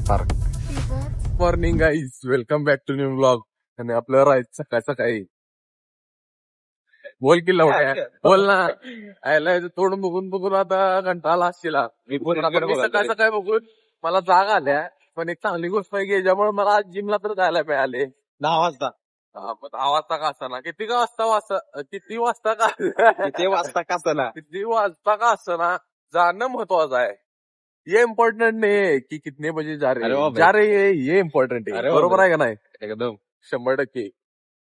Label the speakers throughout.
Speaker 1: Park. Morning guys, welcome back to new blog. आणि आपलं राहायचं सकाळ सकाळी. बोल की लवड्या, बोल ना. आयला तोंड बघून बघून आता कंटाळा असशीला. सकाळ सकाळी बघून मला जाग आल्या, पण एक चांगली गोष्ट आहे की याच्यामुळे मला आज जिमला तर जायला मिळाले.
Speaker 2: 10 वाजता.
Speaker 1: 10 वाजता का असताना, किती वाजता किती वाजता का असताना जाणं महत्वाचं आहे. ये इम्पॉर्टंट नाही की कितने बजे जा रहे ये इम्पॉर्टंट आहे. बरोबर आहे का नाही?
Speaker 2: एकदम
Speaker 1: 100%.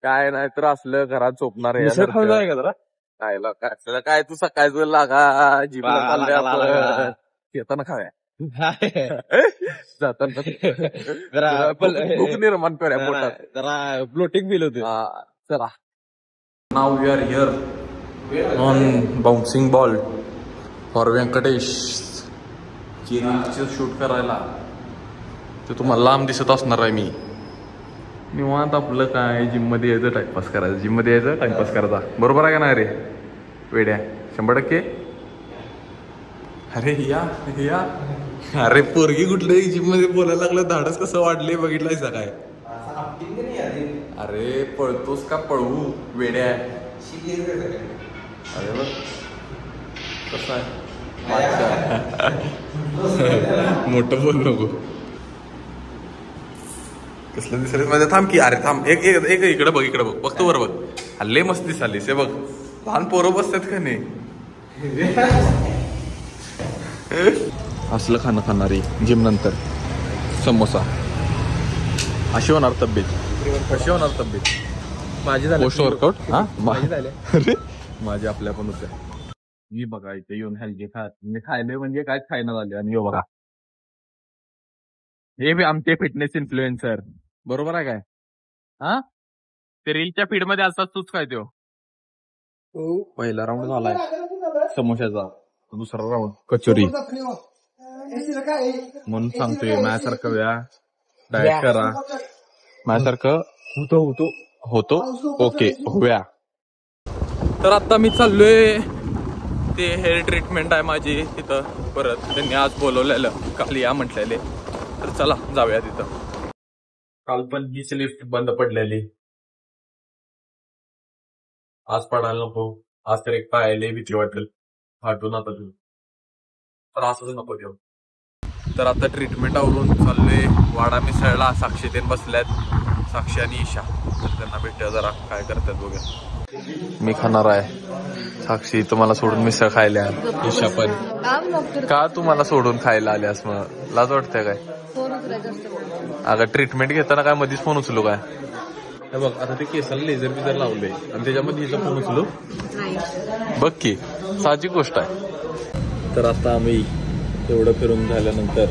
Speaker 1: काय नाही तर असलं घरात झोपणार आहे काय तू सकाळचं लागा जिमला चाललंय येताना खाव्या जाताना भूक निर्माण करूया पोटात,
Speaker 2: जरा ब्लोटिंग फील होते.
Speaker 1: चला. Now we are here on bouncing ball for Venkatesh. रीलचं शूट करायला ते तुम्हाला लांब दिसत असणार आहे. मी निवांत आपलं काय जिम मध्ये यायचं टाइमपास करायचं, जिम मध्ये यायचं टाइमपास करायचा. बरोबर आहे का नाही रे वेड्या? 100%. अरे या अरे पोरगी कुठले जिम मध्ये बोलायला लागलं, धाडस कसं वाढले बघितलंय काय? अरे पळतोस का पळवू वेड्या? अरे बघ कसं आहे. मोठं बोल नको. कसलं दिसले माझ्या? थांब की, अरे थांब. एक इकडे बघ, इकडे बघ, बघतो बरोबर. हल्ले मस्त दिसालीस. हे बघ लहान पोरं बसतात का नाही असलं खाणं खाणारी जिम नंतर. समोसा. अशी होणार तब्येत, कशी होणार तब्येत?
Speaker 2: माझी झाली
Speaker 1: पोस्ट वर्कआउट. हा
Speaker 2: झाले.
Speaker 1: माझी आपल्या पण होत्या. मी बघा इथे येऊन हेल्दी खायले म्हणजे काय खायला झाले. आणि यो बघा हे बी आमचे फिटनेस इन्फ्लुएन्सर. बरोबर आहे काय? हा ते रीलच्या फीड मध्ये असतात तूच काय तो. पहिला राऊंड झालाय समोशाचा, दुसरा राऊंड कचोरी. म्हणून सांगतोय माझ्यासारखं व्या डाएट करा. माझ्यासारखं होतो ओके होव्या. तर आता मी चाललोय, ते हेअर ट्रीटमेंट आहे माझी तिथं. परत त्यांनी आज बोलवलेलं, काल या म्हटलेले. तर चला जाऊया तिथं. काल पण हीच लिफ्ट बंद पडलेली, आज पडायला नको. आज तर एक पायाला भीती वाटेल फाटून आता तू, तर असंच नको देऊ. तर आता ट्रीटमेंट आवरून चाललोय वाडा मिसळला. साक्षी तेन बसल्यात, साक्षी आणि ईशा. तर त्यांना भेटूया जरा काय करतात बघूया. मी खाणार आहे. साक्षी तुम्हाला सोडून मिसळ खायला, ईशा पण. का तुम्हाला सोडून खायला आल्यास? मग लाज वाटतंय काय? अगं ट्रीटमेंट घेताना काय मध्येच फोन उचलू काय? हे बघ आता ते केसाला लेझर बिझर लावले आणि त्याच्यामध्ये हिचा फोन उचलू बघ की, साहजिक गोष्ट आहे. तर आता आम्ही एवढं फिरून झाल्यानंतर,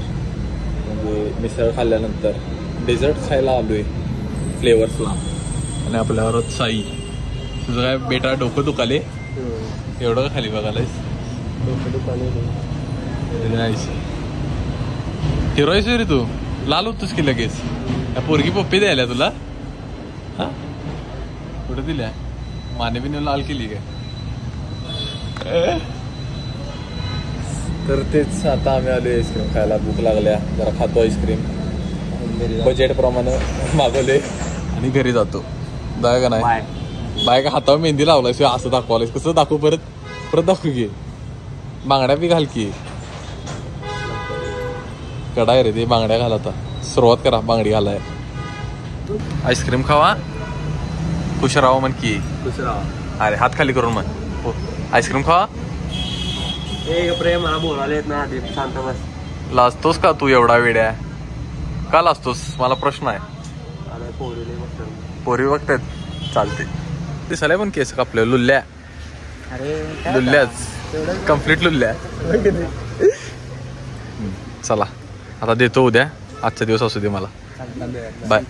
Speaker 1: म्हणजे मिसळ खाल्ल्यानंतर डेझर्ट खायला आलोय फ्लेवर्सला. आणि आपल्यावर साई. तुझं काय बेटा डोकं दुखाले एवढं खाली बघायलायस? डोकं दुखाले हिरोईस रे तू. लाल होतोस की लगेच. पोरगी पप्पी द्यायला तुला? हा कुठं दिल्या? माने बिने लाल केली काय? तर तेच आता आम्ही आलो आईस्क्रीम खायला. भूक लागल्या, जरा खातो आईस्क्रीम. बजेट प्रमाणे मागवले आणि घरी जातो. जाय का नाही? बाय का हातावर मेहंदी लावलाय असं दाखवायला? कसं दाखवू? परत दाखवू की. बांगड्या बी घाल की. कडाय रे ते बांगड्या घाल. आता सुरुवात करा बांगडी घालाय. आईस्क्रीम खावा, खुश राहा म्हण की. खुश राहा. अरे हात खाली करून म्हण. हो आईस्क्रीम खावा.
Speaker 2: प्रेम मला बोलायला ना शांत बस.
Speaker 1: लाजतोस का तू एवढा वेड्या? का लाजतोस? मला प्रश्न आहे. पोरी बघतात चालते. दिसायला पण केस कापले लुल्ल्या. अरे लुल्ल्याच कम्प्लीट लुल्ल्या. चला आता देतो उद्या, आजचा दिवस असू दे मला. बाय.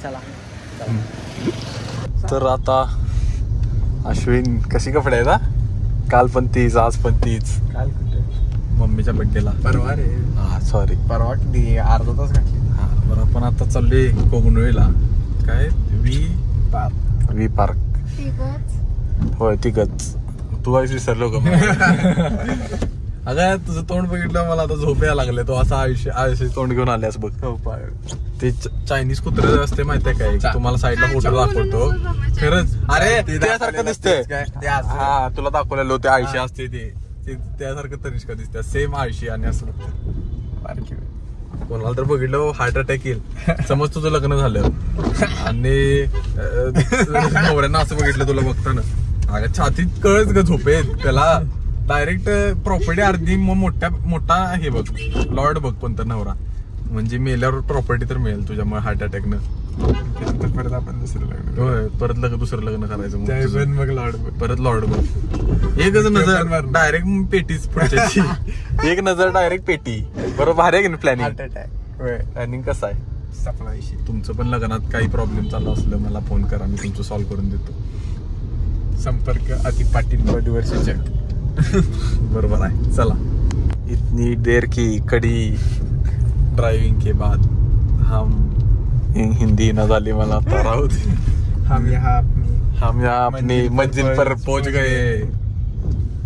Speaker 1: तर आता अश्विन कशी कपडे आहेत? काल पण तीच, आज पण तीच. काल कुठे? मम्मीच्या बड्डेला. परवा रे. हा सॉरी, परवा किती अर्धा तास घातली. हा बरं. आपण आता चाललोय कोगनोळीला. काय वी पार्क. होय तिघच. तू आहेस विसरलो का? अगं तुझं तोंड बघितलं मला आता झोप यायला लागले. तो असा आयुष्य तोंड घेऊन आल्यास बघ. ते चायनीज कुत्रे असते माहितीये काय, तुम्हाला साईडला फोटो दाखवतो. खरंच अरे त्यासारखं दिसतंय. हा तुला दाखवलेलं ते आयुष्य असते ते त्यासारखं तनिष्का दिसते. सेम आयुष्य आणि असं कोणाला तर बघितलं हार्ट अटॅक येईल. समज तुझं लग्न झालं आणि नवऱ्यांना असं बघितलं तुला बघताना, अगं छातीत कळच ग झोपेत त्याला. डायरेक्ट प्रॉपर्टी अर्धी मोठा हे बघ लॉर्ड बघ कोणता नवरा, म्हणजे मेल्यावर प्रॉपर्टी तर मिळेल तुझ्यामुळे हार्ट अटॅकनं. परत आपण दुसरं लग्न, होय परत दुसरं लग्न करायचं मग लॉर्ड परत लॉर्ड बघ. एकच नजर डायरेक्ट पेटीच पुढच्याची. एक नजर डायरेक्ट पेटी. बरोबर आहे की नाही प्लॅनिंग? प्लॅनिंग कसं आहे? तुमचं पण लग्नात काही प्रॉब्लेम चालू असलं मला फोन करा, मी तुमचं सॉल्व्ह करून देतो. संपर्क अति पाटील बॉडीवरचे चेक. बरोबर आहे. चला. इतनी देर की कडी ड्राइविंग के बाद हम हिंदी न झाली मला तर राहू दे. हम यहाँ अपनी मंजिल पर पहुंच गए.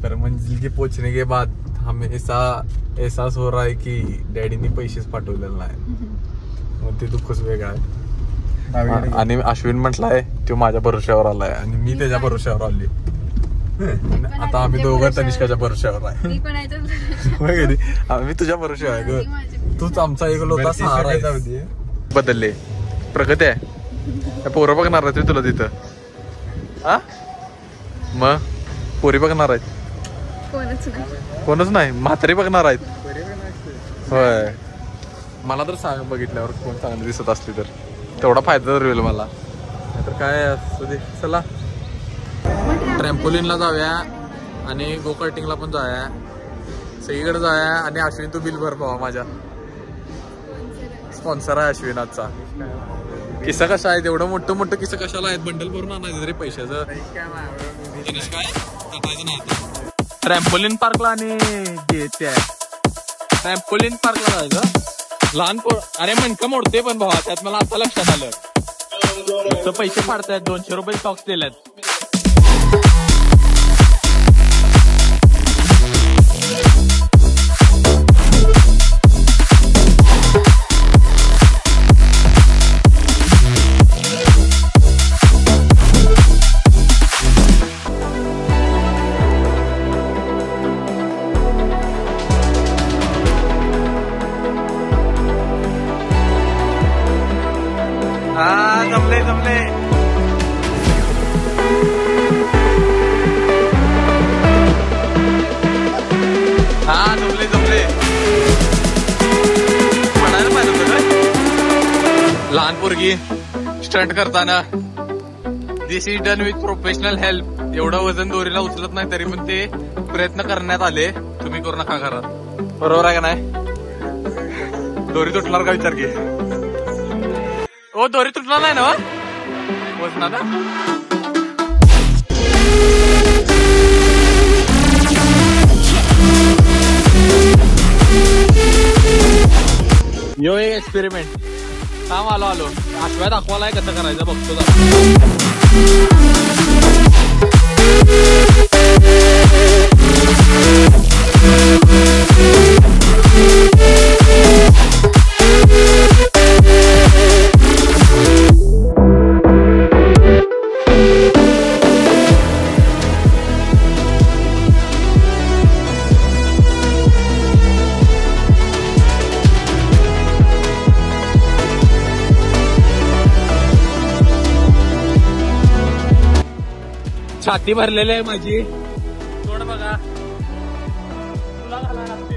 Speaker 1: पर मंजिल के पहुंचने के बाद हमें एहसास हो रहा है की डॅडीने पैसेच पाठवलेला नाही. मग ते दुःखच वेगळं आहे. आणि अश्विन म्हटलाय तो माझ्या भरोश्यावर आलाय आणि मी त्याच्या भरोश्यावर आली. आता आम्ही दोघं तनिष्काच्या भरोश्यावर आहे. आम्ही तुझ्या भरोश्यावर आहे ग. तूच आमचा एक लोटा सहारा आहे. बदलले प्रगती आहे. पोरं बघणार आहेत तुला तिथं? हा मग पोरी बघणार आहेत? कोणच नाही. म्हातारी बघणार आहेत. होय. मला तर सांग बघितल्यावर कोण चांगली दिसत असली तर तेवढा फायदा तर होईल मला. नाहीतर काय असू दे. चला ट्रॅम्पोलिनला जाऊया आणि गो कार्टिंगला पण जाऊया. सगळीकडे जाऊया. आणि अश्विन तू बिल भर बाबा. माझ्या स्पॉन्सर आहे अश्विन आजचा. किस्सा कसा आहे? एवढं मोठं किस्सा कशाला आहेत? बंडल भरून आणायचं रे पैशाचं. ट्रॅम्पोलिन पार्कला आणि ट्रॅम्पोलिन पार्कला जायचं. लहान अरे मणकं मोडते पण भावा त्यात मला आता लक्षात आलं. पैसे फाडतायत. 200 रुपये सॉक्स दिलेत. जमले. हा जमले म्हणायला पाहिजे होतं काय? लहान पोरगी स्टंट करताना this is done with professional help. एवढं वजन दोरीला उचलत नाही तरी पण ते प्रयत्न करण्यात आले. तुम्ही करू नका घरात. बरोबर आहे का नाही? दोरी तुटणार का विचार घे. ओ दोरी तुटणार नाही ना वजनाला? यो एक एक्सपेरिमेंट. थांब आलो आठव्या दाखवायला कसं करायचं बघतो. छाती भरलेली आहे माझी. थोडं बघा. तुला घालायला लागते.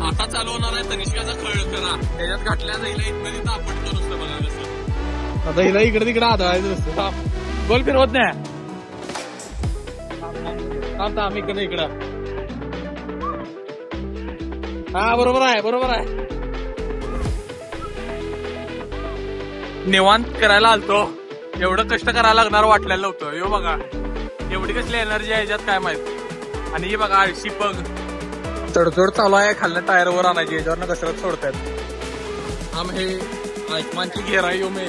Speaker 1: आता चालू होणार आहे तनिष्काचा खळ करा. त्याच्यात घातल्या जाईल इथं तिथं आपटतो नुसतं. बघा कसं आता हिला इकडे तिकडे आदळायचं नुसतं. गोल फिरवत नाही. थांब इकडं. हा बरोबर आहे. निवांत करायला आलतो. एवढं कष्ट करायला लागणार वाटलेलं नव्हतं. यो बघा एवढी कसली एनर्जी आहे याच्यात काय माहित. आणि हे बघा आळशी पग तडजोड चालू आहे. खालनं टायरवर आणायची. याच्यावरनं कसरत सोडतायत. हम हे आसमान की गहराइयों में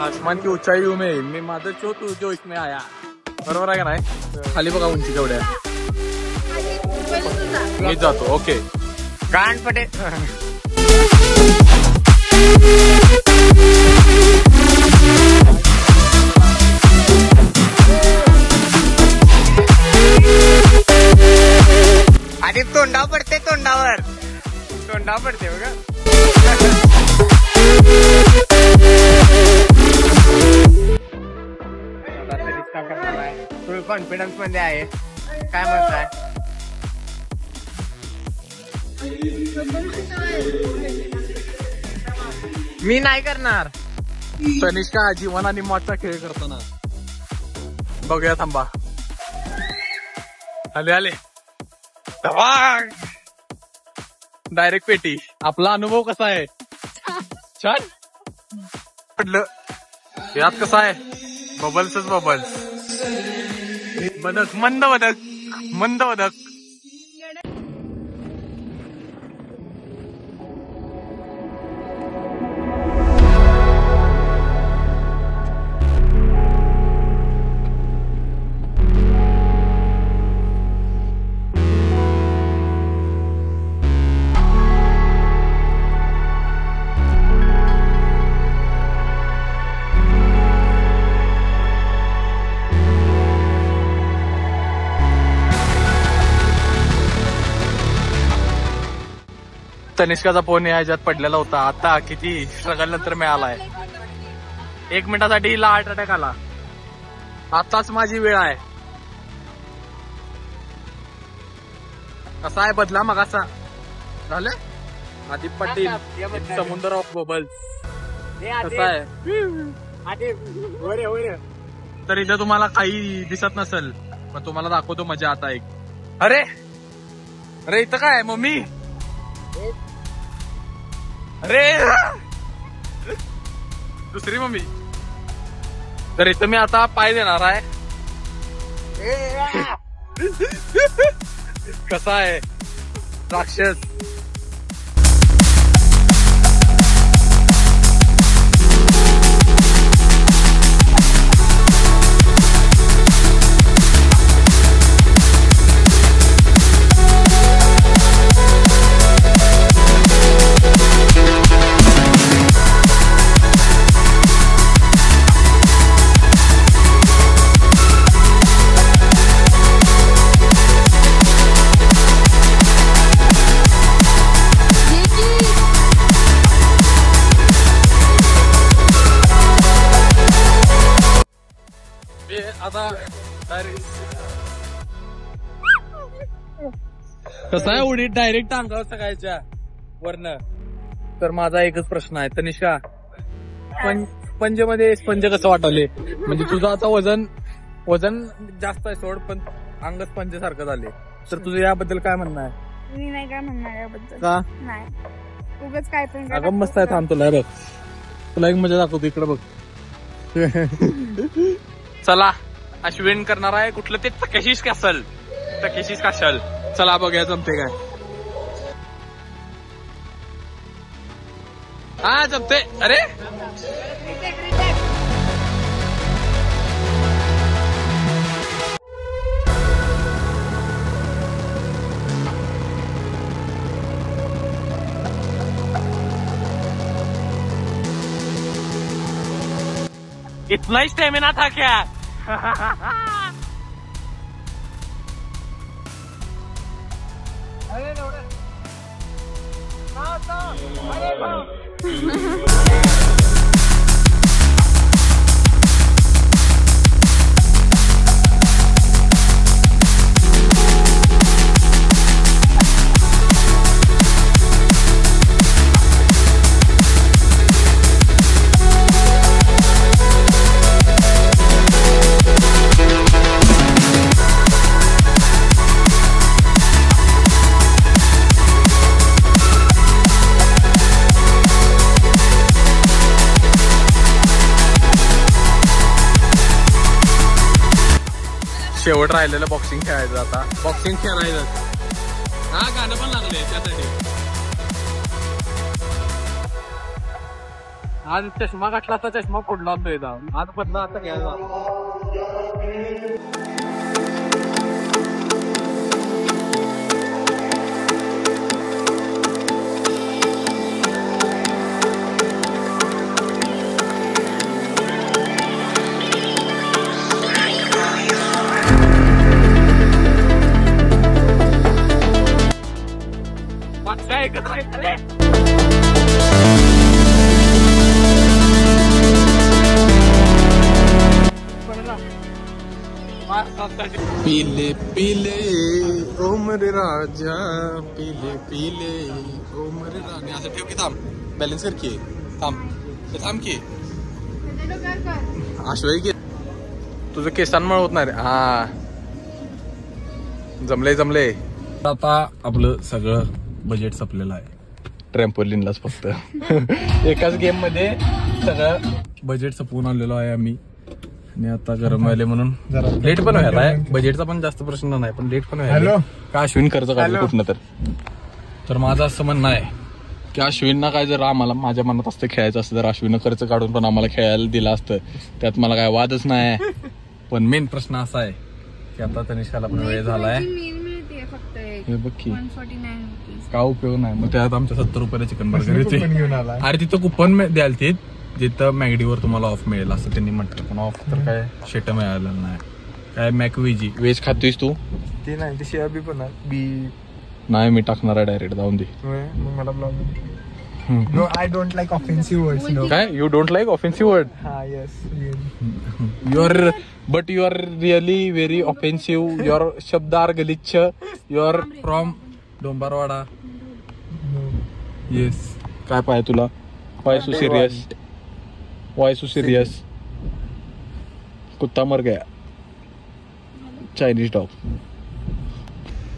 Speaker 1: आसमान की ऊंचाइयों में मी माझं तू जो इसमें आया. बरोबर आहे का नाही? खाली बघा उंची केवढ्या. मी जातो. ओके.
Speaker 3: कान पटे. आधी तोंडावर पडते, तोंडावर पडते बघा. फुल कॉन्फिडन्स मध्ये आहे. काय म्हणताय? मी नाही करणार.
Speaker 1: तनिष्का जीवन आणि मौतचा खेळ करताना बघूया. थांबा. आले डायरेक्ट पेटी. आपला अनुभव कसा आहे? छान पडलं. यात कसा आहे? बबल्सच बबल्स. बदक, मंद बदक. तनिष्काचा फोन याच्यात पडलेला होता. आता किती स्ट्रगल नंतर मिळालाय. 1 मिनिटासाठी हिला हार्ट अटॅक आला. आताच माझी वेळ आहे. कसा आहे बदला मग असा झालं. आदिप पाटील, समुद्र ऑफ बबल्स. कसा आहे? तर इथं तुम्हाला काही दिसत नसेल, पण तुम्हाला दाखवतो मजा. आता एक अरे इथं काय मम्मी? अरे दुसरी मम्मी. तर इथं मी आता पाय देणार आहे. कसा आहे राक्षस? आता कसं आहे उडीत डायरेक्ट अंगावर सकाळच्या वरनं. तर माझा एकच प्रश्न आहे तनिष्का, स्पंज मध्ये स्पंज कसं वाटवले? म्हणजे तुझं आता वजन जास्त आहे सोड, पण अंग स्पंज सारखं झाले. तर तुझं याबद्दल काय म्हणणं आहे?
Speaker 4: मी नाही काय म्हणणार याबद्दल.
Speaker 1: का
Speaker 4: नाही, उगाच काय पण.
Speaker 1: अगं मस्त आहे. थांब तुला बघ, तुला एक मजा दाखवतो. इकडे बघ. चला अश्विन करणार आहे कुठलं ते तकेशीस कॅसल. चला बघूया जमते काय. हा जमते. अरे इतना ही स्टेमिना था क्या? शेवट राहिलेलं बॉक्सिंग खेळायचं. आता बॉक्सिंग खेळायचं. हा गाणं पण लागले त्यासाठी. आज चष्मा घातला असता चष्मा फोडला असतो इथं. आज बदला आता घ्यायचा. पीले पीले ओमर राजा पीले पीले ओमर राणी असं ठेव की थांब बॅलन्स कर की थांब की आश्वय की तुझं केसांमुळे होत नाही रे हा जमले आता आपलं सगळं बजेट संपलेलं आहे ट्रॅम्पोलिनलाच फक्त एकाच गेम मध्ये सगळं बजेट संपवून आलेलो आहे आम्ही आणि आता गरम व्हायले म्हणून लेट पण व्हायला आहे बजेटचा पण जास्त प्रश्न नाही पण लेट पण व्हायला का अश्विन खर्च काढलं कुठनं तर माझं असं म्हणणं आहे की अश्विनना काय जर आम्हाला माझ्या मनात असतं खेळायचं असतं तर अश्विन खर्च काढून पण आम्हाला खेळायला दिला असतं त्यात मला काय वादच नाही पण मेन प्रश्न असा आहे की आता तनिष्काला पण वेळ झालाय हे बघ की का उपयोग नाही मग त्यात आमच्या 70 रुपयाला चिकन बर्गर येते अरे तिथं कुपन द्याल ते जिथं मॅगडीवर तुम्हाला ऑफ मिळेल असं त्यांनी म्हटलं पण ऑफ तर काय शेट मिळालेलं नाही काय मॅकवेजी वेज खातोयस तू
Speaker 2: ते नाही ते शेअर बी पण बी
Speaker 1: नाही मी टाकणार आहे डायरेक्ट जाऊन दे
Speaker 2: मग मला blog I don't like offensive words no
Speaker 1: काय you don't like offensive word
Speaker 2: हा yes
Speaker 1: you are really very offensive your शब्द आर गलिच्छ you are from Dombarwada yes काय पाय तुला वाय सो सिरियस कुत्ता मर गया चायनीज डॉग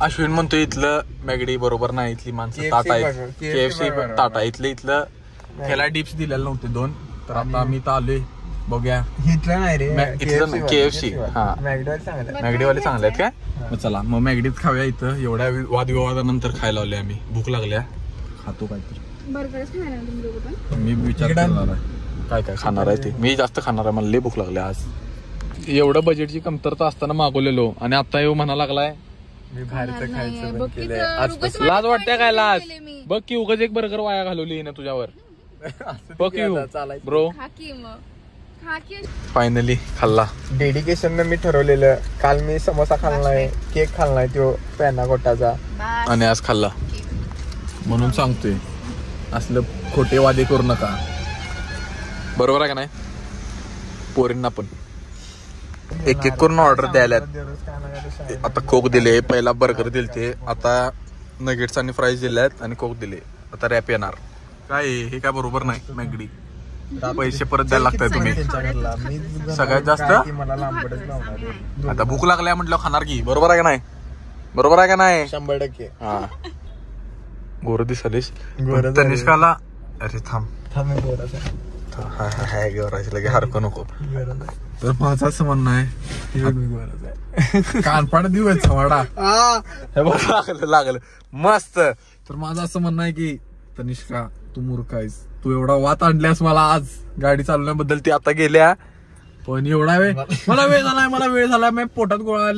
Speaker 1: अश्विन म्हणतो इथलं मॅगडी बरोबर नाही इथली माणसं ताटा आहेत KFC ताटा इथलं त्याला डिप्स दिलेले नव्हते 2 तर आता आम्ही तर आलोय बघूया
Speaker 2: इथलं नाही रे
Speaker 1: इथलं नाही KFC हा
Speaker 2: मॅकडॉल चांगलं
Speaker 1: मॅगडीवाले चांगले आहेत काय मग चला मग मॅगडीत खाऊया इथं एवढ्या वादविवादानंतर खायला लावले आम्ही भूक लागल्या खातो काहीतरी मी विचार करणार आहे काय खाणार आहे ते मी जास्त खाणार आहे मला लई भूक लागली आज एवढं बजेटची कमतरता असताना मागवलेलो आणि आता येऊ म्हणा लागलाय
Speaker 2: मी बाहेरचं खायचं बंद केलंय
Speaker 1: लाज वाटते काय लाज बघ की उगाच एक बर्गर वाया घालवली ना तुझ्यावर बघ की ब्रो फायनली खाल्ला
Speaker 2: डेडिकेशन मी ठरवलेलं काल मी समोसा खाल्लाय केक खाल्लाय तो पॅना कोटाचा
Speaker 1: आणि आज खाल्ला म्हणून सांगतोय असलं खोटे वादे करू नका बरोबर आहे का नाही पोरींना पण एक करून ऑर्डर द्यायला आता कोक दिले पहिला बर्गर दिलते आता नगेट्स आणि फ्राईज दिल्यात आणि कोक दिले आता रॅप येणार काय हे काय बरोबर नाही मॅगडी पैसे परत द्यायला लागताय तुम्ही सगळ्यात जास्त
Speaker 2: मला लांबडच लावणार
Speaker 1: आता भूक लागल्या म्हटलं खाणार की बरोबर आहे का नाही
Speaker 2: 100%
Speaker 1: हा गोर दिसालीस तनिष्काला अरे थांब गोराची लगे हरकू नको तर माझं असं म्हणणं आहे कानपाड दिवस वाडा हे बघ लागलं मस्त तर माझं असं म्हणणं आहे की तनिष्का तू मूर्ख आहेस तू एवढा वात आणल्यास मला आज गाडी चालवण्याबद्दल ती आता गेल्या पण एवढा वेळ मला वेळ झालाय मी पोटात गोळा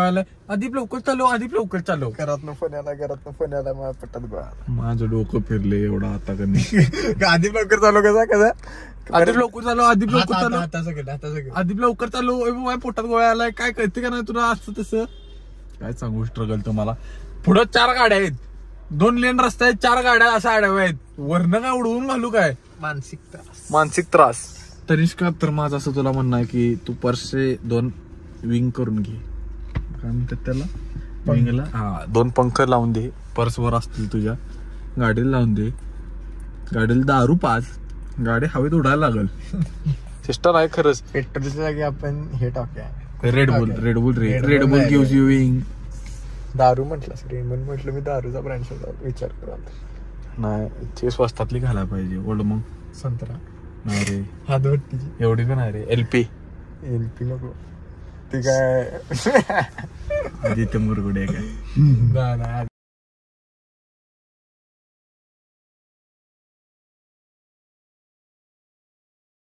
Speaker 1: आलाय आधी लवकर चालव
Speaker 2: घरातनं फोन आला माझ्या पट्टात गोळा
Speaker 1: माझं डोकं फिरले एवढा आता कमी
Speaker 2: आधी लवकर चालू कसा
Speaker 1: आधी लवकर चालू माझ्या पोटात गोळा आलाय काय कळते का नाही तुला असं तसं काय सांगू स्ट्रगल तुम्हाला पुढं 4 गाड्या आहेत 2 लेन रस्ते आहेत 4 गाड्या अशा आडव्या आहेत वरनं काय उडवून घालू काय मानसिक त्रास तनिष्का तर माझं असं तुला म्हणणं आहे की तू पर्से 2 विंग करून घे काय म्हणतात त्याला विंगला हा 2 पंख लावून दे पर्सवर असतील तुझ्या गाडीला लावून दे गाडीला दारू पाच गाडी हवेत उडायला लागल सिस्टर आहे खरंच
Speaker 2: पेट्रोलच्या जागी आपण हे टाकूया
Speaker 1: रेडबुल गिव्स यू विंग
Speaker 2: दारू म्हटलं मी दारूचा ब्रँडचा विचार कराल
Speaker 1: नाही ते स्वस्तातली घालायला पाहिजे ओल्ड मग
Speaker 2: संत्रा
Speaker 1: नाही रे
Speaker 2: हातभट्टीची
Speaker 1: एवढी पण नाही रे एलपी
Speaker 2: नको ते काय
Speaker 1: आदित्य मुरगुडे काय